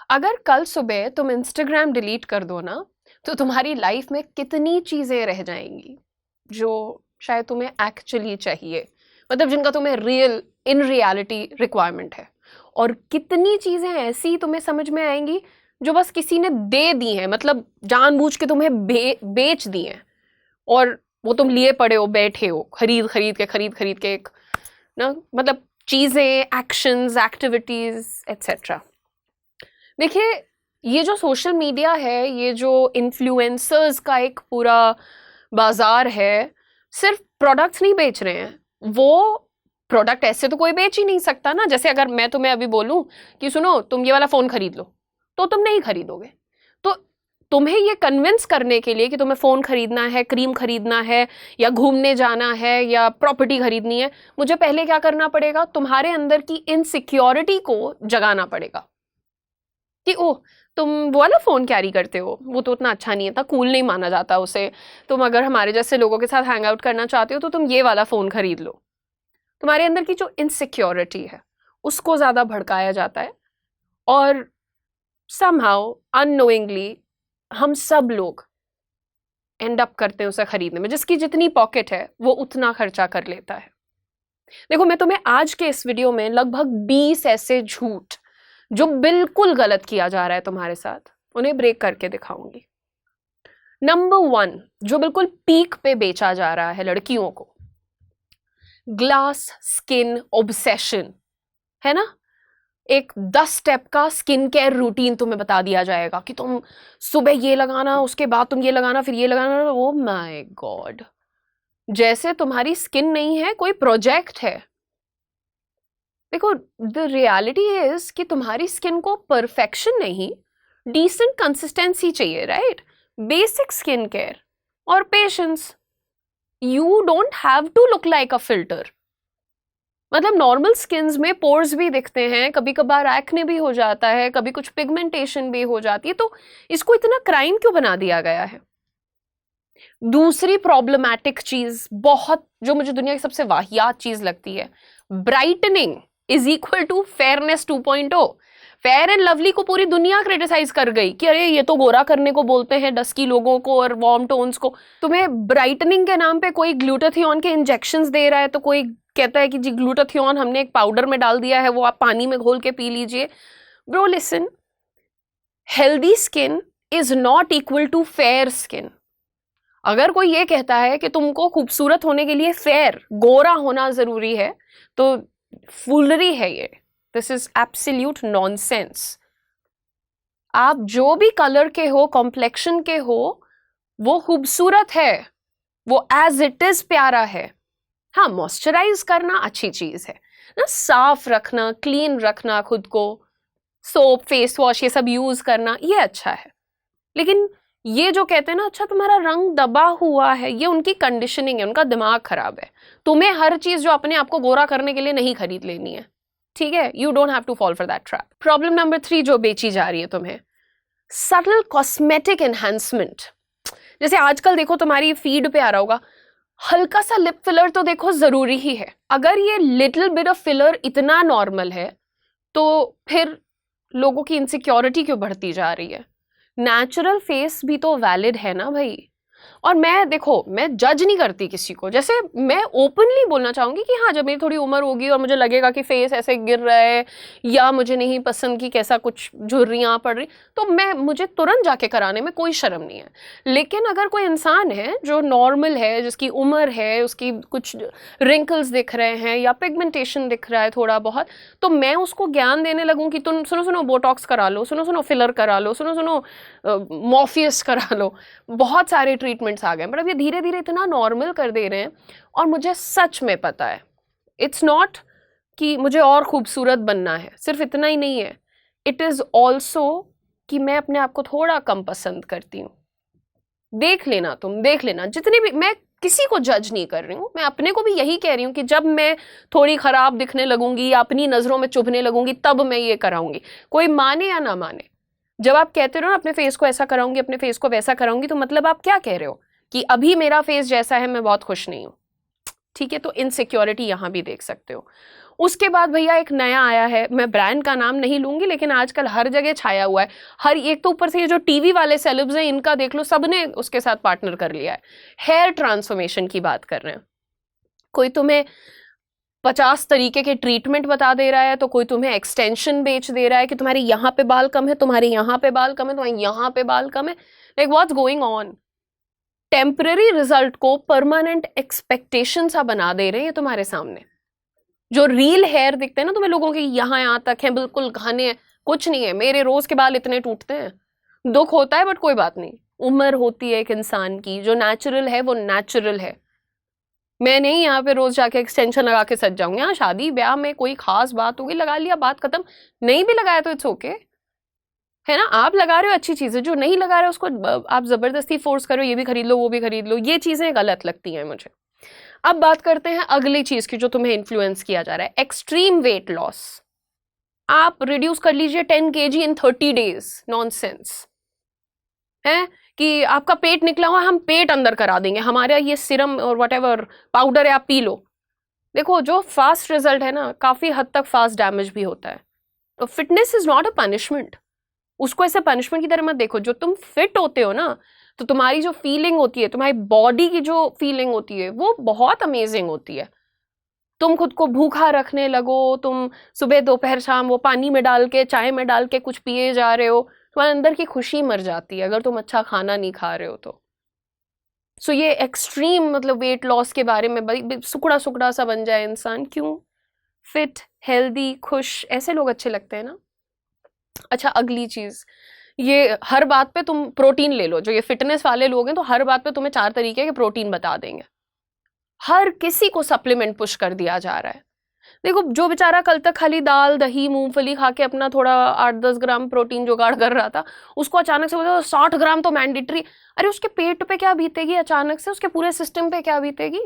अगर कल सुबह तुम इंस्टाग्राम डिलीट कर दो ना, तो तुम्हारी लाइफ में कितनी चीजें रह जाएंगी जो शायद तुम्हें एक्चुअली चाहिए, मतलब जिनका तुम्हें इन रियलिटी रिक्वायरमेंट है, और कितनी चीजें ऐसी तुम्हें समझ में आएंगी जो बस किसी ने दे दी हैं, मतलब जानबूझ के तुम्हें बेच दी हैं, और वो तुम लिए पड़े हो, बैठे हो, खरीद खरीद के एक ना, मतलब चीजें, एक्शंस, एक्टिविटीज एट्सेट्रा। देखिए, ये जो सोशल मीडिया है, ये जो इन्फ्लुएंसर्स का एक पूरा बाजार है, सिर्फ प्रोडक्ट्स नहीं बेच रहे हैं। वो प्रोडक्ट ऐसे तो कोई बेच ही नहीं सकता ना। जैसे अगर मैं तुम्हें अभी बोलूं कि सुनो तुम ये वाला फोन खरीद लो, तो तुम नहीं खरीदोगे। तो तुम्हें ये कन्विंस करने के लिए कि तुम्हें फोन खरीदना है, क्रीम खरीदना है, या घूमने जाना है, या प्रॉपर्टी खरीदनी है, मुझे पहले क्या करना पड़ेगा? तुम्हारे अंदर की इनसिक्योरिटी को जगाना पड़ेगा कि ओह, तुम वो वाला फोन कैरी करते हो, वो तो उतना अच्छा नहीं है, था कूल नहीं माना जाता उसे। तुम अगर हमारे जैसे लोगों के साथ हैंग आउट करना चाहते हो तो तुम ये वाला फोन खरीद लो। तुम्हारे अंदर की जो इनसिक्योरिटी है उसको ज्यादा भड़काया जाता है, और समहाउ अननोइंगली हम सब लोग एंड अप करते हैं उसे खरीदने में। जिसकी जितनी पॉकेट है वो उतना खर्चा कर लेता है। देखो, मैं तुम्हें आज के इस वीडियो में लगभग 20 ऐसे झूठ जो बिल्कुल गलत किया जा रहा है तुम्हारे साथ, उन्हें ब्रेक करके दिखाऊंगी। नंबर 1 जो बिल्कुल पीक पे बेचा जा रहा है लड़कियों को, ग्लास स्किन ऑब्सेशन, है ना। एक 10 स्टेप का स्किन केयर रूटीन तुम्हें बता दिया जाएगा कि तुम सुबह ये लगाना, उसके बाद तुम ये लगाना, फिर ये लगाना। ओ माय गॉड, जैसे तुम्हारी स्किन नहीं है, कोई प्रोजेक्ट है। देखो, द रियलिटी इज कि तुम्हारी स्किन को परफेक्शन नहीं, डिसेंट कंसिस्टेंसी चाहिए, राइट? बेसिक स्किन केयर और patience. You don't have to look like a filter. मतलब नॉर्मल स्किन्स में पोर्स भी दिखते हैं, कभी कभार एक्ने भी हो जाता है, कभी कुछ पिगमेंटेशन भी हो जाती है, तो इसको इतना क्राइम क्यों बना दिया गया है? दूसरी प्रॉब्लमैटिक चीज, बहुत जो मुझे दुनिया की सबसे वाहियात चीज लगती है, brightening is equal to fairness 2.0। Fair and lovely को पूरी दुनिया क्रिटिसाइज कर गई कि अरे ये तो गोरा करने को बोलते हैं डस्की लोगों को और वार्म टोन्स को। तुम्हें ब्राइटनिंग के नाम पे कोई ग्लूटाथियोन के इंजेक्शंस दे रहा है, तो कोई कहता है कि जी ग्लूटाथियोन हमने एक पाउडर में डाल दिया है, वो आप पानी में घोल के पी लीजिए। Bro listen, healthy skin is not equal to fair skin. अगर कोई ये कहता है कि तुमको खूबसूरत होने के लिए फेयर, गोरा होना जरूरी है, तो फूलरी है ये। This is absolute nonsense. आप जो भी कलर के हो, कॉम्प्लेक्शन के हो, वो खूबसूरत है, वो एज इट इज प्यारा है। हाँ, मॉइस्चराइज करना अच्छी चीज है ना, साफ रखना, क्लीन रखना खुद को, सोप, फेस वॉश, ये सब यूज करना, ये अच्छा है। लेकिन ये जो कहते हैं ना, अच्छा तुम्हारा रंग दबा हुआ है, ये उनकी कंडीशनिंग है, उनका दिमाग खराब है। तुम्हें हर चीज जो अपने आप को गोरा करने के लिए नहीं खरीद लेनी है, ठीक है? You don't have to fall for that trap. Problem number 3 जो बेची जा रही है तुम्हें, सटल कॉस्मेटिक एनहांसमेंट। जैसे आजकल देखो तुम्हारी फीड पे आ रहा होगा, हल्का सा लिप फिलर तो देखो जरूरी ही है। अगर ये लिटिल बिट ऑफ फिलर इतना नॉर्मल है, तो फिर लोगों की इनसिक्योरिटी क्यों बढ़ती जा रही है? नेचुरल फेस भी तो वैलिड है ना भाई। और मैं देखो, मैं जज नहीं करती किसी को। जैसे मैं ओपनली बोलना चाहूंगी कि हाँ, जब मेरी थोड़ी उम्र होगी और मुझे लगेगा कि फेस ऐसे गिर रहा है, या मुझे नहीं पसंद कि कैसा कुछ झुर्रियाँ पड़ रही, तो मुझे तुरंत जाके कराने में कोई शर्म नहीं है। लेकिन अगर कोई इंसान है जो नॉर्मल है, जिसकी उम्र है, उसकी कुछ रिंकल्स दिख रहे हैं या पिगमेंटेशन दिख रहा है थोड़ा बहुत, तो मैं उसको ज्ञान देने लगूँ कि तुम सुनो सुनो बोटॉक्स करा लो, सुनो सुनो फिलर करा लो, सुनो सुनो मॉर्फियस करा लो, बहुत सारे ट्रीटमेंट्स आ गए। बट अब ये धीरे धीरे इतना नॉर्मल कर दे रहे हैं, और मुझे सच में पता है इट्स नॉट कि मुझे और खूबसूरत बनना है, सिर्फ इतना ही नहीं है, इट इज ऑल्सो कि मैं अपने आप को थोड़ा कम पसंद करती हूँ। देख लेना, तुम देख लेना, जितने भी, मैं किसी को जज नहीं कर रही हूँ, मैं अपने को भी यही कह रही हूँ कि जब मैं थोड़ी खराब दिखने लगूंगी या अपनी नजरों में चुभने लगूंगी, तब मैं ये कराऊंगी। कोई माने या ना माने, जब आप कहते हो ना अपने फेस को ऐसा कराऊंगी, अपने फेस को वैसा कराऊंगी, तो मतलब आप क्या कह रहे हो? कि अभी मेरा फेस जैसा है मैं बहुत खुश नहीं हूं। ठीक है, तो इनसिक्योरिटी यहां भी देख सकते हो। उसके बाद भैया एक नया आया है, मैं ब्रांड का नाम नहीं लूंगी, लेकिन आजकल हर जगह छाया हुआ है, हर एक तो ऊपर से ये जो टीवी वाले सेलेब्स हैं इनका देख लो, सबने उसके साथ पार्टनर कर लिया है। हेयर ट्रांसफॉर्मेशन की बात कर रहे हैं, कोई तुम्हें 50 तरीके के ट्रीटमेंट बता दे रहा है, तो कोई तुम्हें एक्सटेंशन बेच दे रहा है कि तुम्हारे यहाँ पे बाल कम है, तुम्हारे यहाँ पे बाल कम है, तुम्हारे यहाँ पे बाल कम है। Like what's going on? Temporary result को परमानेंट एक्सपेक्टेशन सा बना दे रहे हैं तुम्हारे सामने। जो रियल हेयर दिखते हैं ना तुम्हें लोगों के, यहाँ तक है, बिल्कुल घने हैं, कुछ नहीं है। मेरे रोज के बाल इतने टूटते हैं, दुख होता है, बट कोई बात नहीं, उम्र होती है एक इंसान की, जो नेचुरल है वो नेचुरल है। मैं नहीं यहाँ पे रोज जाके एक्सटेंशन लगा के सज जाऊंगी। हाँ, शादी ब्याह में कोई खास बात होगी, लगा लिया, बात खत्म। नहीं भी लगाया तो इट्स ओके, है ना। आप लगा रहे हो अच्छी चीज है, जो नहीं लगा रहे हो उसको आप जबरदस्ती फोर्स करो, ये भी खरीद लो वो भी खरीद लो, ये चीजें गलत लगती हैं मुझे। अब बात करते हैं अगली चीज की जो तुम्हें इन्फ्लुएंस किया जा रहा है, एक्सट्रीम वेट लॉस। आप रिड्यूस कर लीजिए 10 kg इन 30 days। नॉनसेंस है कि आपका पेट निकला हुआ, हम पेट अंदर करा देंगे, हमारा ये सिरम और व्हाटएवर पाउडर है आप पी लो। देखो, जो फास्ट रिजल्ट है ना, काफी हद तक फास्ट डैमेज भी होता है। तो fitness is not a punishment, उसको ऐसे पनिशमेंट की तरह मत देखो। जो तुम फिट होते हो ना, तो तुम्हारी जो फीलिंग होती है, तुम्हारी बॉडी की जो फीलिंग होती है, वो बहुत अमेजिंग होती है। तुम खुद को भूखा रखने लगो, तुम सुबह दोपहर शाम वो पानी में डाल के, चाय में डाल के कुछ पिए जा रहे हो, तुम्हारे अंदर की खुशी मर जाती है अगर तुम अच्छा खाना नहीं खा रहे हो तो। सो ये एक्सट्रीम मतलब वेट लॉस के बारे में सुकड़ा सुकड़ा सा बन जाए इंसान, क्यों? फिट, हेल्दी, खुश, ऐसे लोग अच्छे लगते हैं ना। अच्छा, अगली चीज, ये हर बात पे तुम प्रोटीन ले लो। जो ये फिटनेस वाले लोग हैं तो हर बात पे तुम्हें 4 तरीके के प्रोटीन बता देंगे। हर किसी को सप्लीमेंट पुश कर दिया जा रहा है। देखो, जो बेचारा कल तक खाली दाल दही मूंगफली खा के अपना थोड़ा 8-10 ग्राम प्रोटीन जुगाड़ कर रहा था, उसको अचानक से बोला 60 ग्राम तो मैंडेटरी। अरे उसके पेट पे क्या बीतेगी अचानक से, उसके पूरे सिस्टम पे क्या बीतेगी?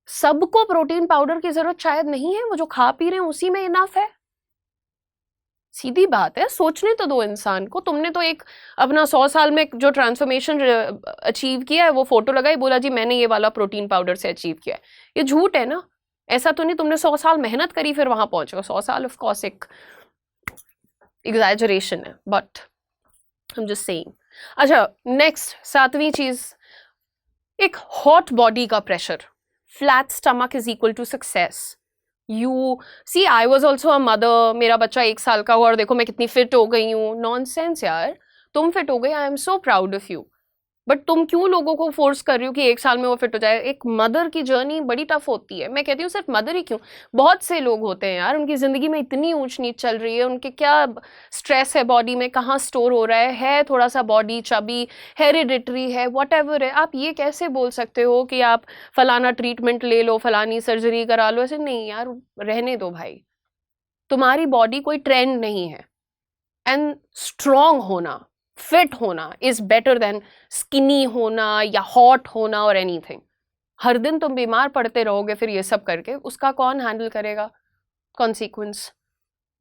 सबको प्रोटीन पाउडर की जरूरत शायद नहीं है, वो जो खा पी रहे हैं उसी में इनफ है। सीधी बात है, सोचने तो दो इंसान को। तुमने तो एक अपना 100 साल में जो ट्रांसफॉर्मेशन अचीव किया है, वो फोटो लगाई, बोला जी मैंने ये वाला प्रोटीन पाउडर से अचीव किया है। ये झूठ है ना। ऐसा तो नहीं तुमने 100 साल मेहनत करी फिर वहां पहुंचे। 100 साल ऑफ कोर्स एक एग्जैजरेशन है, but I am just saying. अच्छा, नेक्स्ट 7वीं चीज, एक हॉट बॉडी का pressure. Flat stomach is equal to success. You see, I was also a mother, मेरा बच्चा 1 साल का हुआ और देखो मैं कितनी फिट हो गई हूँ। नॉनसेंस यार, तुम फिट हो गई, I am so proud of you, but तुम क्यों लोगों को फोर्स कर रही हो कि 1 साल में वो फिट हो जाए? एक मदर की जर्नी बड़ी टफ होती है। मैं कहती हूँ सिर्फ मदर ही क्यों, बहुत से लोग होते हैं यार, उनकी जिंदगी में इतनी ऊंच नीच चल रही है, उनके क्या स्ट्रेस है बॉडी में, कहाँ स्टोर हो रहा है थोड़ा सा बॉडी चबी, हेरिडिटरी है, वॉटएवर है। आप ये कैसे बोल सकते हो कि आप फलाना ट्रीटमेंट ले लो, फलानी सर्जरी करा लो? ऐसे नहीं यार, रहने दो भाई। तुम्हारी बॉडी कोई ट्रेंड नहीं है। एंड स्ट्रॉन्ग होना, फिट होना इज बेटर देन स्किनी होना या हॉट होना और एनीथिंग। हर दिन तुम बीमार पड़ते रहोगे फिर ये सब करके, उसका कौन हैंडल करेगा कॉन्सिक्वेंस,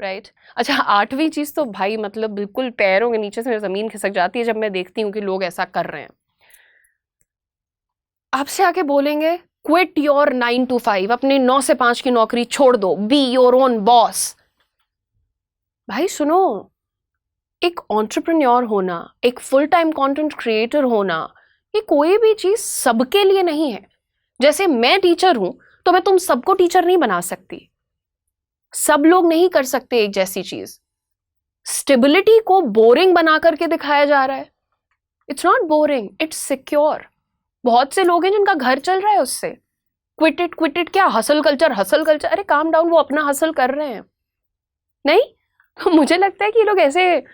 राइट? अच्छा, 8वीं चीज तो भाई मतलब बिल्कुल पैरों के नीचे से जमीन खिसक जाती है जब मैं देखती हूँ कि लोग ऐसा कर रहे हैं। आपसे आके बोलेंगे क्विट योर 9 to 5, अपनी 9 से 5 की नौकरी छोड़ दो, बी योर ओन बॉस। भाई सुनो, एक एंटरप्रेन्योर होना, एक फुल टाइम कंटेंट क्रिएटर होना, ये कोई भी चीज सबके लिए नहीं है। जैसे मैं टीचर हूं तो मैं तुम सबको टीचर नहीं बना सकती, सब लोग नहीं कर सकते एक जैसी चीज। स्टेबिलिटी को बोरिंग बना करके दिखाया जा रहा है। It's not boring, it's secure. बहुत से लोग हैं जिनका घर चल रहा है उससे। क्विटेड क्या, हसल कल्चर हसल कल्चर, अरे काम डाउन, वो अपना हसल कर रहे हैं। नहीं तो मुझे लगता है कि ये लोग ऐसे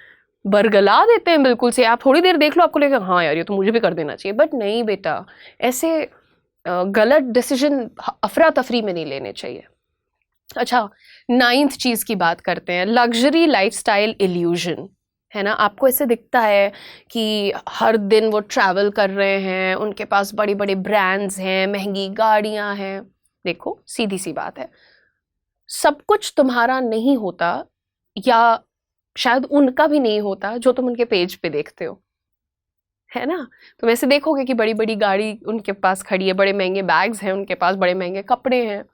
बरगला देते हैं बिल्कुल से। आप थोड़ी देर देख लो, आपको लगेगा हाँ यार ये तो मुझे भी कर देना चाहिए, बट नहीं बेटा, ऐसे गलत डिसीजन अफरा तफरी में नहीं लेने चाहिए। अच्छा, 9th चीज की बात करते हैं, लग्जरी लाइफस्टाइल इल्यूजन, है ना। आपको ऐसे दिखता है कि हर दिन वो ट्रैवल कर रहे हैं, उनके पास बड़ी बड़ी ब्रांड्स हैं, महंगी गाड़ियां हैं। देखो, सीधी सी बात है, सब कुछ तुम्हारा नहीं होता, या शायद उनका भी नहीं होता जो तुम उनके पेज पे देखते हो, है ना। तुम ऐसे देखोगे कि बड़ी बड़ी गाड़ी उनके पास खड़ी है, बड़े महंगे बैग्स हैं उनके पास, बड़े महंगे कपड़े हैं,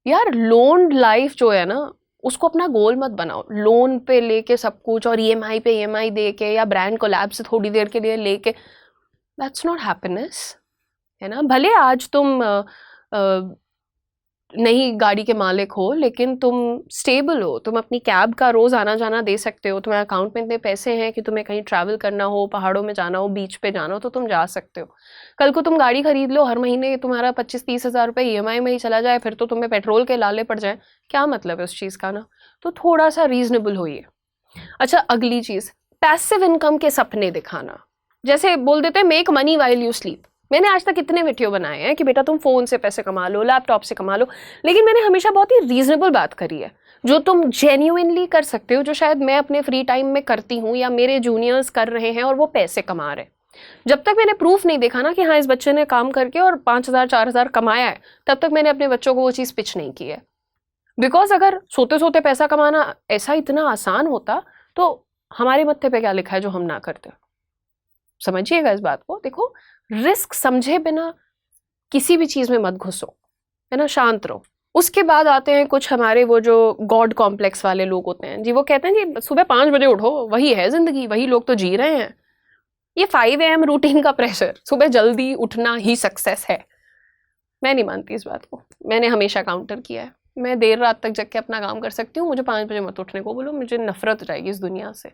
यार लोन लाइफ जो है ना, उसको अपना गोल मत बनाओ। लोन पे लेके सब कुछ और ईएमआई पे ईएमआई दे के या ब्रांड कोलैब से थोड़ी देर के लिए लेके, दैट्स नॉट हैप्पीनेस, है ना। भले आज तुम नई गाड़ी के मालिक हो, लेकिन तुम स्टेबल हो, तुम अपनी कैब का रोज आना जाना दे सकते हो, तुम्हारे अकाउंट में इतने पैसे हैं कि तुम्हें कहीं ट्रैवल करना हो, पहाड़ों में जाना हो, बीच पे जाना हो, तो तुम जा सकते हो। कल को तुम गाड़ी खरीद लो, हर महीने तुम्हारा 25-30 हज़ार रुपये ईएमआई में ही चला जाए, फिर तो तुम्हें पेट्रोल के लाले पड़ जाए, क्या मतलब है उस चीज़ का ना। तो थोड़ा सा रीजनेबल होइए। अच्छा, अगली चीज़, पैसिव इनकम के सपने दिखाना। जैसे बोल देते हैं make money while you sleep. मैंने आज तक इतने वीडियो बनाए हैं कि बेटा तुम फोन से पैसे कमा लो, लैपटॉप से कमा लो, लेकिन मैंने हमेशा बहुत ही रीजनेबल बात करी है, जो तुम जेन्युइनली कर सकते हो, जो शायद मैं अपने फ्री टाइम में करती हूँ या मेरे जूनियर्स कर रहे हैं और वो पैसे कमा रहे हैं। जब तक मैंने प्रूफ नहीं देखा ना कि हाँ इस बच्चे ने काम करके और 5,000 4,000 कमाया है, तब तक मैंने अपने बच्चों को वो चीज़ पिच नहीं की है। बिकॉज अगर सोते सोते पैसा कमाना ऐसा इतना आसान होता तो हमारे मत्थे पे क्या लिखा है जो हम ना करते। समझिएगा इस बात को। देखो, रिस्क समझे बिना किसी भी चीज में मत घुसो, है ना, शांत रहो। उसके बाद आते हैं कुछ हमारे वो जो गॉड कॉम्प्लेक्स वाले लोग होते हैं जी, वो कहते हैं कि सुबह 5 बजे उठो, वही है जिंदगी, वही लोग तो जी रहे हैं। ये 5 AM रूटीन का प्रेशर, सुबह जल्दी उठना ही सक्सेस है, मैं नहीं मानती इस बात को। मैंने हमेशा काउंटर किया है। मैं देर रात तक जग के अपना काम कर सकती हूँ, मुझे 5 बजे मत उठने को बोलो, मुझे नफरत हो जाएगी इस दुनिया से।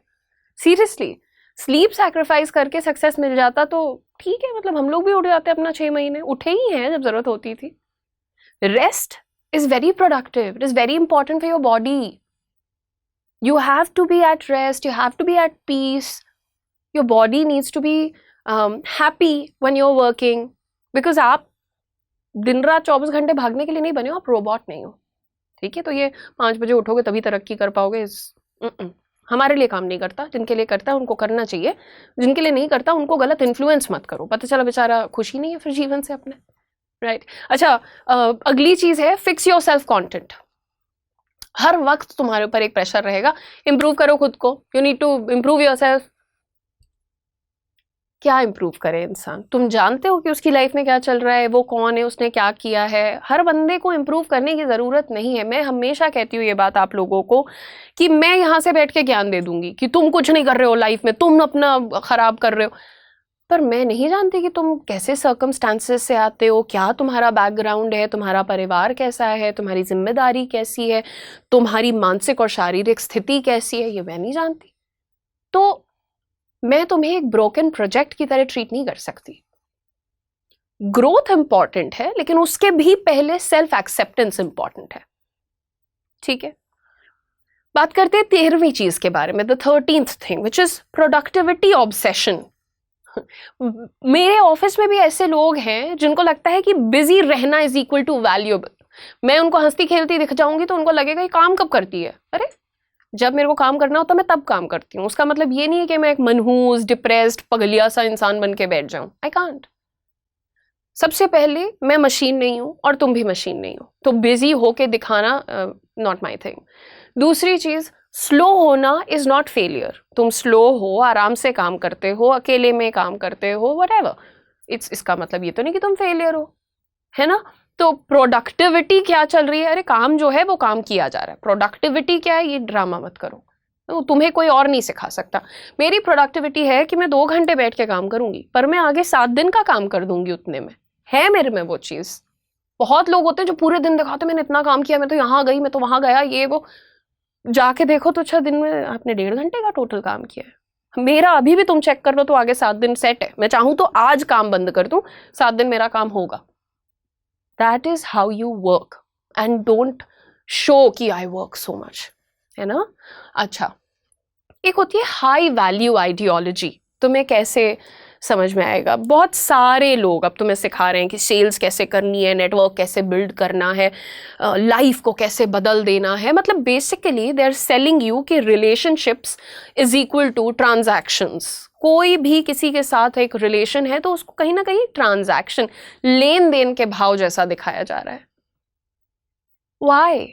सीरियसली, स्लीप सैक्रिफाइस करके सक्सेस मिल जाता तो ठीक है, मतलब हम लोग भी उठ जाते अपना 6 महीने, उठे ही हैं जब जरूरत होती थी। Rest is very productive, it is very important for your body. You have to be at rest, you have to be at peace, your body needs to be happy when you are working, because आप दिन रात 24 घंटे भागने के लिए नहीं बने हो, आप रोबोट नहीं हो, ठीक है। तो ये 5 बजे उठोगे तभी तरक्की कर पाओगे, हमारे लिए काम नहीं करता। जिनके लिए करता है उनको करना चाहिए, जिनके लिए नहीं करता उनको गलत इन्फ्लुएंस मत करो, पता चला बेचारा खुशी नहीं है फिर जीवन से अपने, राइट। अच्छा, अगली चीज है फिक्स योर सेल्फ कंटेंट। हर वक्त तुम्हारे ऊपर एक प्रेशर रहेगा, इंप्रूव करो खुद को, you need to improve yourself. क्या इंप्रूव करे इंसान? तुम जानते हो कि उसकी लाइफ में क्या चल रहा है, वो कौन है, उसने क्या किया है। हर बंदे को इंप्रूव करने की जरूरत नहीं है। मैं हमेशा कहती हूँ ये बात आप लोगों को कि मैं यहाँ से बैठ के ज्ञान दे दूंगी कि तुम कुछ नहीं कर रहे हो लाइफ में, तुम अपना खराब कर रहे हो, पर मैं नहीं जानती कि तुम कैसे सर्कमस्टांसेस से आते हो, क्या तुम्हारा बैकग्राउंड है, तुम्हारा परिवार कैसा है, तुम्हारी जिम्मेदारी कैसी है, तुम्हारी मानसिक और शारीरिक स्थिति कैसी है, ये मैं नहीं जानती। तो मैं तुम्हें एक ब्रोकन प्रोजेक्ट की तरह ट्रीट नहीं कर सकती। ग्रोथ इंपॉर्टेंट है, लेकिन उसके भी पहले सेल्फ एक्सेप्टेंस इंपॉर्टेंट है, ठीक है। बात करते हैं 13वीं चीज के बारे में, the 13th thing which is productivity obsession. मेरे ऑफिस में भी ऐसे लोग हैं जिनको लगता है कि बिजी रहना इज इक्वल टू वैल्यूएबल। मैं उनको हंसती खेलती दिख जाऊंगी तो उनको लगेगा ये काम कब करती है। अरे, जब मेरे को काम करना होता मैं तब काम करती हूँ। उसका मतलब ये नहीं है कि मैं एक मनहूस, डिप्रेस्ड, पगलिया सा इंसान बन के बैठ जाऊं। I can't. सबसे पहले मैं मशीन नहीं हूं और तुम भी मशीन नहीं हो, तो बिजी होके दिखाना नॉट माई थिंग। दूसरी चीज, स्लो होना इज नॉट फेलियर। तुम स्लो हो, आराम से काम करते हो, अकेले में काम करते हो, व्हाटएवर, इसका मतलब ये तो नहीं कि तुम फेलियर हो, है ना। तो प्रोडक्टिविटी क्या चल रही है? अरे काम जो है वो काम किया जा रहा है। प्रोडक्टिविटी क्या है, ये ड्रामा मत करो। तो तुम्हें कोई और नहीं सिखा सकता। मेरी प्रोडक्टिविटी है कि मैं 2 घंटे बैठ के काम करूंगी, पर मैं आगे 7 दिन का काम कर दूंगी उतने में, है मेरे में वो चीज। बहुत लोग होते हैं जो पूरे दिन दिखाते मैंने इतना काम किया, मैं तो यहाँ गई, मैं तो वहां गया, ये वो। जाके देखो तो अच्छा, दिन में आपने 1.5 घंटे का टोटल काम किया है। मेरा अभी भी तुम चेक कर लो तो आगे 7 दिन सेट है। मैं चाहूं तो आज काम बंद कर दूं, 7 दिन मेरा काम होगा। That is how you work, and don't show कि आई वर्क सो मच, है ना। अच्छा, एक होती है हाई वैल्यू आइडियोलॉजी। तुम्हें कैसे समझ में आएगा? बहुत सारे लोग अब तुम्हें सिखा रहे हैं कि सेल्स कैसे करनी है, नेटवर्क कैसे बिल्ड करना है, लाइफ को कैसे बदल देना है। मतलब basically they are selling you कि relationships is equal to transactions. कोई भी किसी के साथ एक रिलेशन है तो उसको कहीं ना कहीं ट्रांजैक्शन, लेन देन के भाव जैसा दिखाया जा रहा है। वाई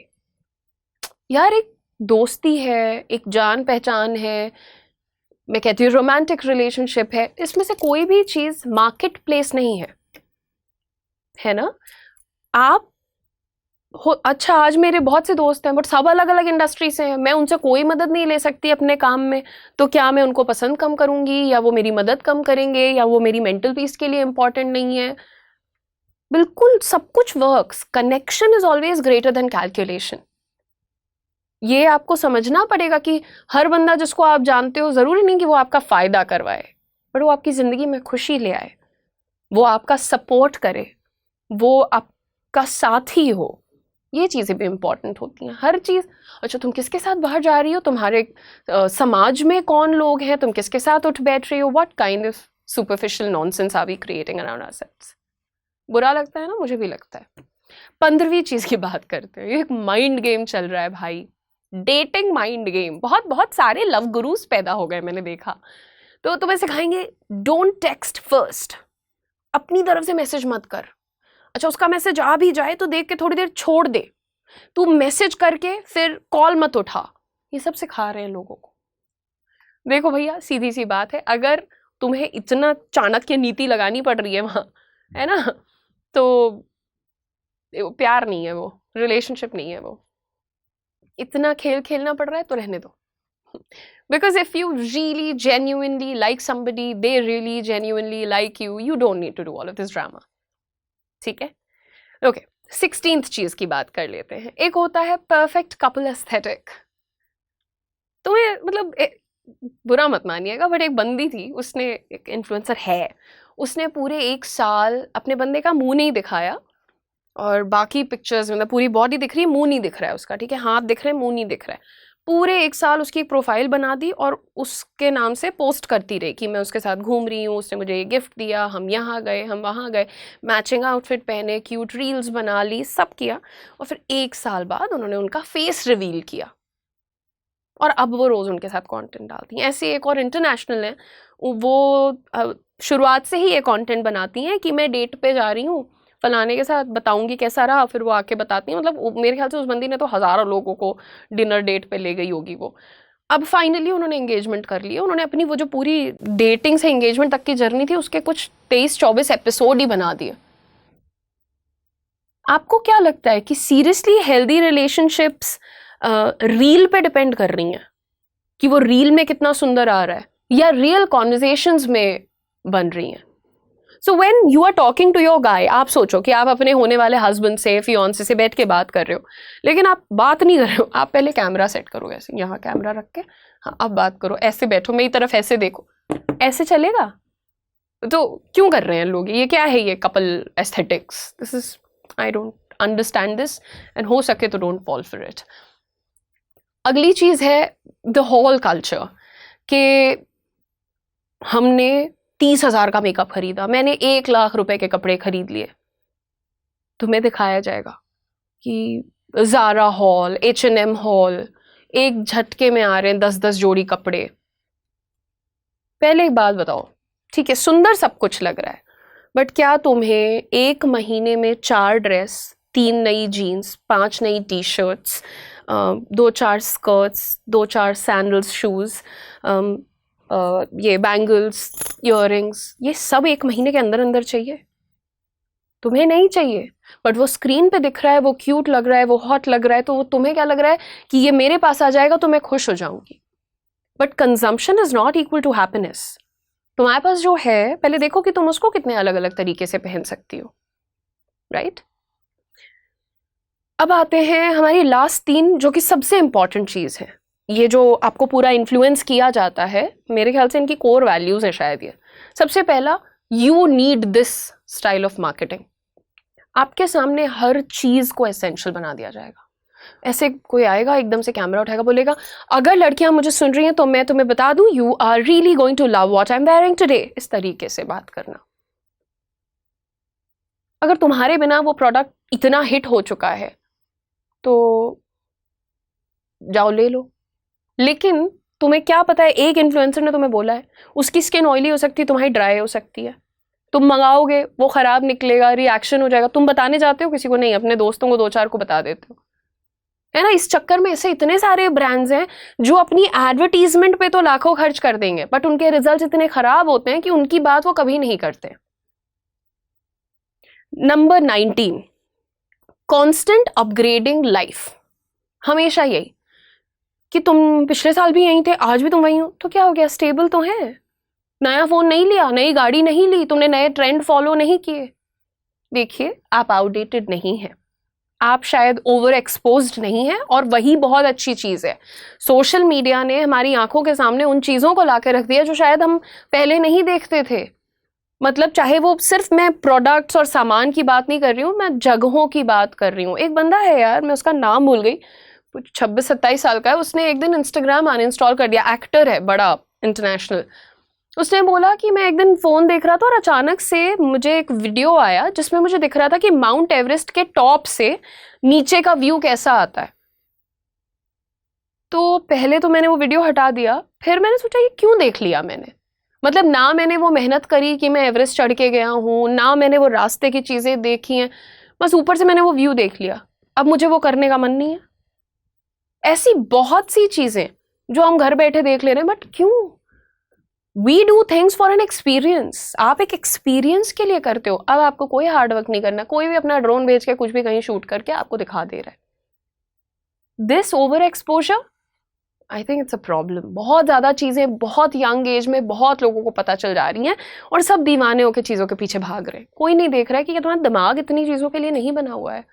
यार, एक दोस्ती है, एक जान पहचान है, मैं कहती हूँ रोमांटिक रिलेशनशिप है, इसमें से कोई भी चीज मार्केट प्लेस नहीं है, है ना। आप अच्छा आज मेरे बहुत से दोस्त हैं बट सब अलग अलग इंडस्ट्री से हैं, मैं उनसे कोई मदद नहीं ले सकती अपने काम में, तो क्या मैं उनको पसंद कम करूंगी, या वो मेरी मदद कम करेंगे, या वो मेरी मेंटल पीस के लिए इंपॉर्टेंट नहीं है? बिल्कुल सब कुछ works, connection is always greater than calculation. ये आपको समझना पड़ेगा कि हर बंदा जिसको आप जानते हो जरूरी नहीं कि वो आपका फायदा करवाए, पर वो आपकी जिंदगी में खुशी ले आए, वो आपका सपोर्ट करे, वो आपका साथी हो। ये चीजें भी इंपॉर्टेंट होती हैं, हर चीज। अच्छा तुम किसके साथ बाहर जा रही हो, तुम्हारे समाज में कौन लोग हैं, तुम किसके साथ उठ बैठ रही हो, what kind of superficial nonsense are we creating around ourselves. बुरा लगता है ना, मुझे भी लगता है। 15वीं चीज की बात करते हैं, एक माइंड गेम चल रहा है भाई, डेटिंग माइंड गेम। बहुत बहुत सारे लव गुरुज पैदा हो गए मैंने देखा। तो तुम्हें सिखाएंगे डोंट टेक्स्ट फर्स्ट, अपनी तरफ से मैसेज मत कर। अच्छा उसका मैसेज आ भी जाए तो देख के थोड़ी देर छोड़ दे, तू मैसेज करके फिर कॉल मत उठा। ये सब सिखा रहे हैं लोगों को। देखो भैया सीधी सी बात है, अगर तुम्हें इतना चाणक्य नीति लगानी पड़ रही है वहां, है ना, तो प्यार नहीं है वो, रिलेशनशिप नहीं है वो, इतना खेल खेलना पड़ रहा है तो रहने दो। Because if you really genuinely like somebody, they really genuinely like you, you don't need to do all of this drama. ठीक है? ओके, 16th चीज की बात कर लेते हैं। एक होता है परफेक्ट कपल एस्थेटिक। तुम्हें मतलब बुरा मत मानिएगा बट एक बंदी थी, उसने, एक इन्फ्लुएंसर है, उसने पूरे 1 साल अपने बंदे का मुंह नहीं दिखाया, और बाकी पिक्चर्स मतलब पूरी बॉडी दिख रही है, मुंह नहीं दिख रहा है उसका, ठीक है, हाथ दिख रहे हैं, मुंह नहीं दिख रहा है। पूरे 1 साल उसकी एक प्रोफाइल बना दी और उसके नाम से पोस्ट करती रही कि मैं उसके साथ घूम रही हूँ, उसने मुझे ये गिफ्ट दिया, हम यहाँ गए, हम वहाँ गए, मैचिंग आउटफिट पहने, क्यूट रील्स बना ली, सब किया। और फिर 1 साल बाद उन्होंने उनका फेस रिवील किया और अब वो रोज़ उनके साथ कंटेंट डालती हैं। ऐसे एक और इंटरनेशनल है, वो शुरुआत से ही ये कंटेंट बनाती हैं कि मैं डेट पे जा रही हूँ, फलाने के साथ बताऊंगी कैसा रहा, फिर वो आके बताती हैं। मतलब मेरे ख्याल से उस बंदी ने तो हज़ारों लोगों को डिनर डेट पे ले गई होगी वो। अब फाइनली उन्होंने एंगेजमेंट कर लिया, उन्होंने अपनी वो जो पूरी डेटिंग से एंगेजमेंट तक की जर्नी थी उसके कुछ 23-24 एपिसोड ही बना दिए। आपको क्या लगता है कि सीरियसली हेल्दी रिलेशनशिप्स रील पे डिपेंड कर रही हैं, कि वो रील में कितना सुंदर आ रहा है, या रियल कॉन्वर्सेशंस में बन रही हैं? So when you are talking to your guy, आप सोचो कि आप अपने होने वाले हस्बैंड से, फियांसे से बैठ के बात कर रहे हो, लेकिन आप बात नहीं कर रहे हो, आप पहले कैमरा सेट करो ऐसे, यहाँ कैमरा रख के, हाँ अब बात करो, ऐसे बैठो, मेरी तरफ ऐसे देखो, ऐसे चलेगा? तो क्यों कर रहे हैं लोग ये? क्या है ये couple aesthetics? This is, I don't understand this, and हो सके तो डोंट फॉल फॉर इट। अगली चीज है द होल कल्चर, कि हमने 30,000 का मेकअप खरीदा, मैंने 1 लाख रुपए के कपड़े खरीद लिए। तुम्हें दिखाया जाएगा कि ज़ारा हॉल, H&M हॉल, एक झटके में आ रहे हैं 10-10 जोड़ी कपड़े। पहले एक बात बताओ, ठीक है सुंदर सब कुछ लग रहा है, बट क्या तुम्हें 1 महीने में 4 ड्रेस, 3 नई जीन्स, 5 नई T shirts, 2-4 skirts, 2-4 sandals, shoes, ये बैंगल्स, इयररिंग्स, ये सब 1 महीने के अंदर अंदर चाहिए? तुम्हें नहीं चाहिए, बट वो स्क्रीन पे दिख रहा है, वो क्यूट लग रहा है, वो हॉट लग रहा है, तो वो तुम्हें क्या लग रहा है कि ये मेरे पास आ जाएगा तो मैं खुश हो जाऊंगी। But consumption is not equal to happiness. तुम्हारे पास जो है, पहले देखो कि तुम उसको कितने अलग अलग तरीके से पहन सकती हो, राइट? अब आते हैं हमारी लास्ट 3, जो कि सबसे इंपॉर्टेंट चीज़ है, ये जो आपको पूरा इन्फ्लुएंस किया जाता है, मेरे ख्याल से इनकी कोर वैल्यूज है शायद ये। सबसे पहला, you need this style of marketing. आपके सामने हर चीज को एसेंशियल बना दिया जाएगा। ऐसे कोई आएगा एकदम से कैमरा उठाएगा, बोलेगा अगर लड़कियां मुझे सुन रही हैं तो मैं तुम्हें बता दूं, you are really going to love what I am wearing today. इस तरीके से बात करना। अगर तुम्हारे बिना वो प्रोडक्ट इतना हिट हो चुका है तो जाओ ले लो। लेकिन तुम्हें क्या पता है, एक इन्फ्लुएंसर ने तुम्हें बोला है, उसकी स्किन ऑयली हो सकती है, तुम्हारी ड्राई हो सकती है, तुम मंगाओगे वो खराब निकलेगा, रिएक्शन हो जाएगा, तुम बताने जाते हो किसी को नहीं, अपने दोस्तों को 2-4 को बता देते हो, है ना। इस चक्कर में ऐसे इतने सारे ब्रांड्स हैं जो अपनी एडवर्टीजमेंट पे तो लाखों खर्च कर देंगे, बट उनके रिजल्ट्स इतने खराब होते हैं कि उनकी बात वो कभी नहीं करते। नंबर 19, कांस्टेंट अपग्रेडिंग लाइफ, हमेशा यही कि तुम पिछले साल भी यहीं थे, आज भी तुम वहीं हो, तो क्या हो गया, स्टेबल तो है, नया फोन नहीं लिया, नई गाड़ी नहीं ली, तुमने नए ट्रेंड फॉलो नहीं किए। देखिए, आप आउटडेटेड नहीं हैं, आप शायद ओवर एक्सपोज्ड नहीं है, और वही बहुत अच्छी चीज़ है। सोशल मीडिया ने हमारी आंखों के सामने उन चीज़ों को लाके रख दिया जो शायद हम पहले नहीं देखते थे। मतलब चाहे वो सिर्फ, मैं प्रोडक्ट्स और सामान की बात नहीं कर रही हूँ, मैं जगहों की बात कर रही हूँ। एक बंदा है यार, मैं उसका नाम भूल गई, 26-27 साल का है, उसने एक दिन इंस्टाग्राम अनइंस्टॉल कर दिया, एक्टर है बड़ा इंटरनेशनल। उसने बोला कि मैं एक दिन फ़ोन देख रहा था और अचानक से मुझे एक वीडियो आया जिसमें मुझे दिख रहा था कि माउंट एवरेस्ट के टॉप से नीचे का व्यू कैसा आता है। तो पहले तो मैंने वो वीडियो हटा दिया, फिर मैंने सोचा ये क्यों देख लिया मैंने। मतलब ना मैंने वो मेहनत करी कि मैं एवरेस्ट चढ़ के गया हूँ, ना मैंने वो रास्ते की चीज़ें देखी हैं, बस ऊपर से मैंने वो व्यू देख लिया, अब मुझे वो करने का मन नहीं है। ऐसी बहुत सी चीज़ें जो हम घर बैठे देख ले रहे हैं, बट क्यों? We do things for an experience. आप एक एक्सपीरियंस के लिए करते हो। अब आपको कोई हार्डवर्क नहीं करना, कोई भी अपना ड्रोन भेज के कुछ भी कहीं शूट करके आपको दिखा दे रहा है। This over exposure, I think it's a problem. बहुत ज़्यादा चीज़ें बहुत यंग एज में बहुत लोगों को पता चल जा रही हैं, और सब दीवाने होकर चीज़ों के पीछे भाग रहे हैं। कोई नहीं देख रहा है कि तुम्हारा दिमाग इतनी चीज़ों के लिए नहीं बना हुआ है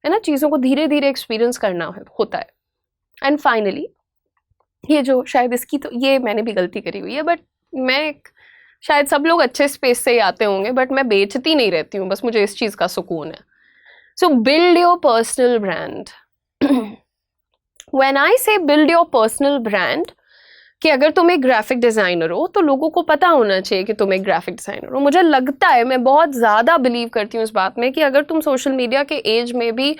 ना। चीज़ों को धीरे धीरे एक्सपीरियंस करना होता है। एंड फाइनली, ये जो शायद इसकी, तो ये मैंने भी गलती करी हुई है, बट मैं शायद सब लोग अच्छे स्पेस से ही आते होंगे, बट मैं बेचती नहीं रहती हूँ, बस मुझे इस चीज़ का सुकून है। सो build your personal brand. When I से बिल्ड योर पर्सनल ब्रांड, कि अगर तुम एक ग्राफिक डिज़ाइनर हो तो लोगों को पता होना चाहिए कि तुम एक ग्राफिक डिज़ाइनर हो। मुझे लगता है, मैं बहुत ज़्यादा बिलीव करती हूँ इस बात में, कि अगर तुम सोशल मीडिया के एज में भी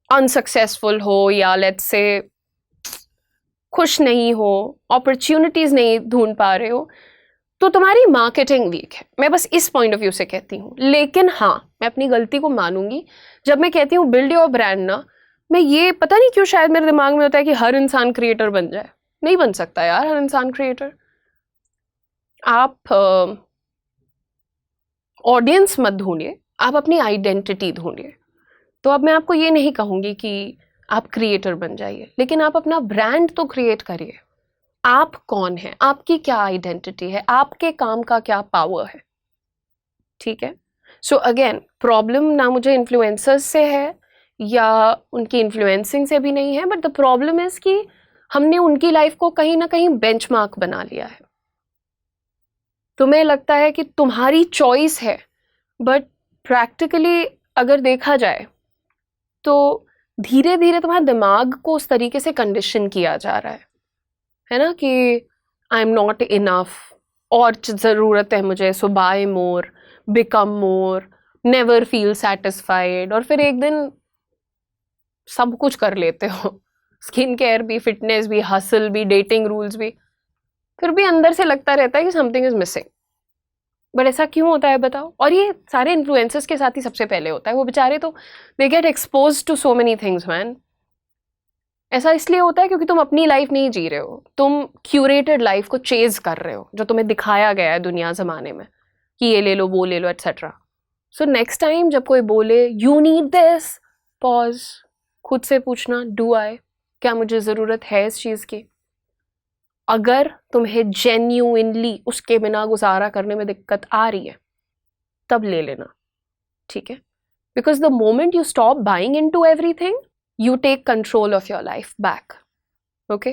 अनसक्सेसफुल हो, या लेट्स से खुश नहीं हो, अपॉर्चुनिटीज़ नहीं ढूंढ पा रहे हो, तो तुम्हारी मार्केटिंग वीक है। मैं बस इस पॉइंट ऑफ व्यू से कहती हूँ। लेकिन हाँ, मैं अपनी गलती को मानूंगी जब मैं कहती हूँ बिल्ड योर ब्रांड ना। मैं ये पता नहीं क्यों शायद मेरे दिमाग में होता है कि हर इंसान क्रिएटर बन जाए। नहीं बन सकता यार हर इंसान क्रिएटर। आप ऑडियंस मत ढूंढिए, आप अपनी आइडेंटिटी ढूंढिए। तो अब मैं आपको ये नहीं कहूँगी कि आप क्रिएटर बन जाइए, लेकिन आप अपना ब्रांड तो क्रिएट करिए। आप कौन हैं, आपकी क्या आइडेंटिटी है, आपके काम का क्या पावर है, ठीक है। सो अगेन, प्रॉब्लम ना मुझे इन्फ्लुएंसर्स से है या उनकी इन्फ्लुएंसिंग से भी नहीं है, बट द प्रॉब्लम इज कि हमने उनकी लाइफ को कहीं ना कहीं बेंचमार्क बना लिया है। तुम्हें लगता है कि तुम्हारी चॉइस है, बट प्रैक्टिकली अगर देखा जाए तो धीरे धीरे तुम्हारे दिमाग को उस तरीके से कंडीशन किया जा रहा है ना, कि आई एम नॉट इनफ, और ज़रूरत है मुझे, so buy more, become more, never feel satisfied. और फिर एक दिन सब कुछ कर लेते हो, स्किन केयर भी, फिटनेस भी, हसल भी, डेटिंग रूल्स भी, फिर भी अंदर से लगता रहता है कि समथिंग इज मिसिंग। बट ऐसा क्यों होता है बताओ? और ये सारे इन्फ्लुएंसर्स के साथ ही सबसे पहले होता है। वो बेचारे तो they get expose to so many things man. ऐसा इसलिए होता है क्योंकि तुम अपनी लाइफ नहीं जी रहे हो, तुम क्यूरेटेड लाइफ को चेज कर रहे हो, जो तुम्हें दिखाया गया है दुनिया जमाने में कि ये ले लो, वो ले लो, एट्सेट्रा। सो नेक्स्ट टाइम जब कोई बोले यू नीड दिस, पॉज, खुद से पूछना, डू आई, क्या मुझे ज़रूरत है इस चीज़ की? अगर तुम्हें जेन्युइनली उसके बिना गुजारा करने में दिक्कत आ रही है, तब ले लेना, ठीक है। Because the moment you stop buying into everything, you take control of your life back. Okay?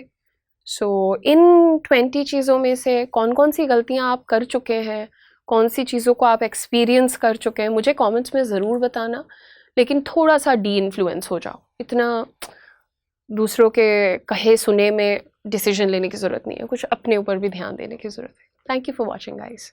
So इन 20 चीज़ों में से कौन कौन सी गलतियाँ आप कर चुके हैं, कौन सी चीज़ों को आप एक्सपीरियंस कर चुके हैं, मुझे कमेंट्स में ज़रूर बताना। लेकिन थोड़ा सा डी इन्फ्लुएंस हो जाओ, इतना दूसरों के कहे सुने में डिसीजन लेने की ज़रूरत नहीं है, कुछ अपने ऊपर भी ध्यान देने की ज़रूरत है। Thank you for watching guys.